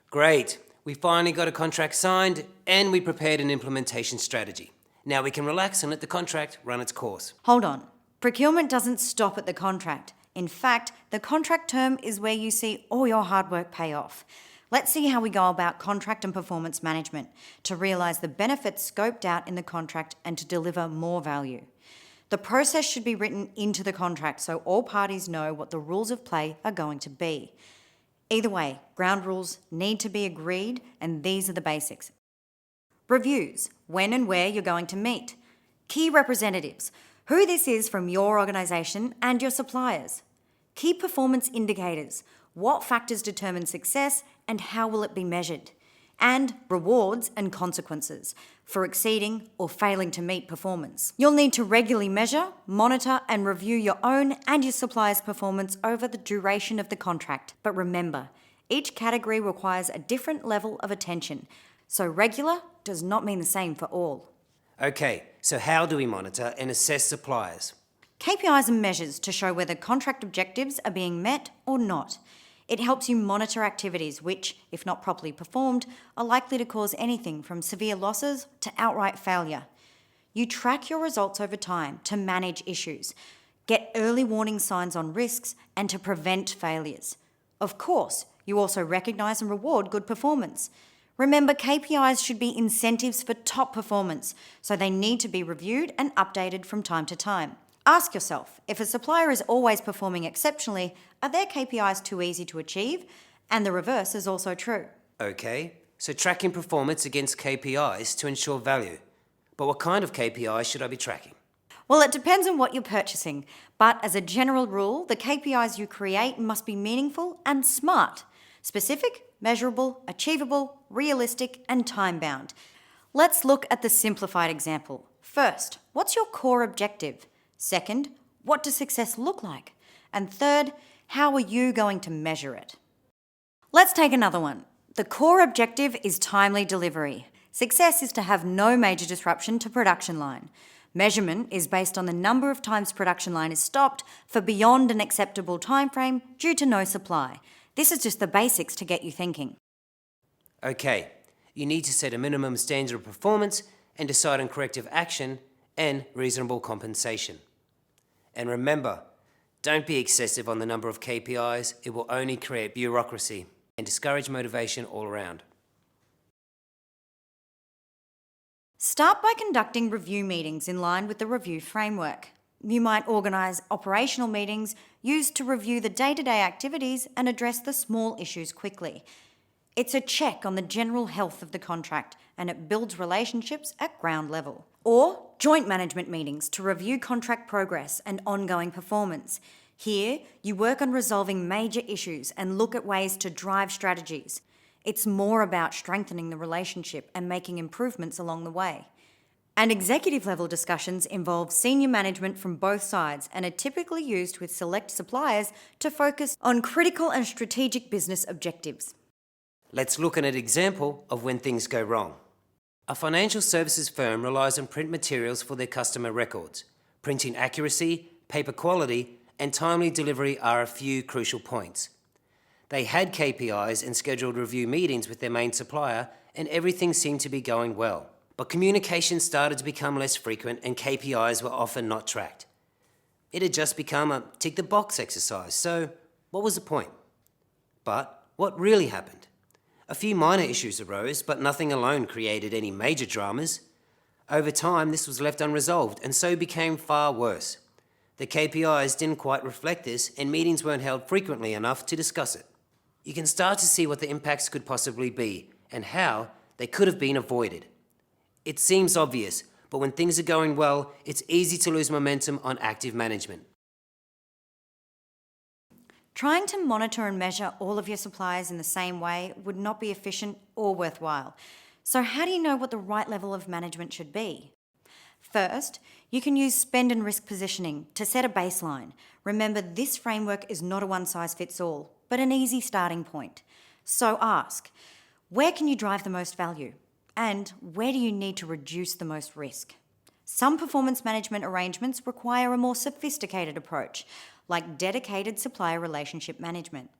Great. We finally got a contract signed and we prepared an implementation strategy. Now we can relax and let the contract run its course. Hold on. Procurement doesn't stop at the contract. In fact, the contract term is where you see all your hard work pay off. Let's see how we go about contract and performance management to realise the benefits scoped out in the contract and to deliver more value. The process should be written into the contract so all parties know what the rules of play are going to be. Either way, ground rules need to be agreed, and these are the basics. Reviews, when and where you're going to meet. Key representatives, who this is from your organisation and your suppliers. Key performance indicators, what factors determine success and how will it be measured. And rewards and consequences for exceeding or failing to meet performance. You'll need to regularly measure, monitor and review your own and your supplier's performance over the duration of the contract. But remember, each category requires a different level of attention, so regular does not mean the same for all. Okay, so how do we monitor and assess suppliers? KPIs are measures to show whether contract objectives are being met or not. It helps you monitor activities which, if not properly performed, are likely to cause anything from severe losses to outright failure. You track your results over time to manage issues, get early warning signs on risks, and to prevent failures. Of course, you also recognise and reward good performance. Remember, KPIs should be incentives for top performance, so they need to be reviewed and updated from time to time. Ask yourself, if a supplier is always performing exceptionally, are their KPIs too easy to achieve? And the reverse is also true. Okay, so tracking performance against KPIs to ensure value. But what kind of KPIs should I be tracking? Well, it depends on what you're purchasing, but as a general rule, the KPIs you create must be meaningful and smart. Specific, measurable, achievable, realistic, and time-bound. Let's look at the simplified example. First, what's your core objective? Second, what does success look like? And third, how are you going to measure it? Let's take another one. The core objective is timely delivery. Success is to have no major disruption to production line. Measurement is based on the number of times production line is stopped for beyond an acceptable timeframe due to no supply. This is just the basics to get you thinking. Okay, you need to set a minimum standard of performance and decide on corrective action and reasonable compensation. And remember, don't be excessive on the number of KPIs. It will only create bureaucracy and discourage motivation all around. Start by conducting review meetings in line with the review framework. You might organise operational meetings used to review the day-to-day activities and address the small issues quickly. It's a check on the general health of the contract, and it builds relationships at ground level. Or joint management meetings to review contract progress and ongoing performance. Here, you work on resolving major issues and look at ways to drive strategies. It's more about strengthening the relationship and making improvements along the way. And executive level discussions involve senior management from both sides and are typically used with select suppliers to focus on critical and strategic business objectives. Let's look at an example of when things go wrong. A financial services firm relies on print materials for their customer records. Printing accuracy, paper quality, and timely delivery are a few crucial points. They had KPIs and scheduled review meetings with their main supplier, and everything seemed to be going well. But communication started to become less frequent and KPIs were often not tracked. It had just become a tick-the-box exercise, so what was the point? But what really happened? A few minor issues arose, but nothing alone created any major dramas. Over time, this was left unresolved and so became far worse. The KPIs didn't quite reflect this and meetings weren't held frequently enough to discuss it. You can start to see what the impacts could possibly be and how they could have been avoided. It seems obvious, but when things are going well, it's easy to lose momentum on active management. Trying to monitor and measure all of your suppliers in the same way would not be efficient or worthwhile. So how do you know what the right level of management should be? First, you can use spend and risk positioning to set a baseline. Remember, this framework is not a one-size-fits-all, but an easy starting point. So ask, where can you drive the most value? And where do you need to reduce the most risk? Some performance management arrangements require a more sophisticated approach, like dedicated supplier relationship management.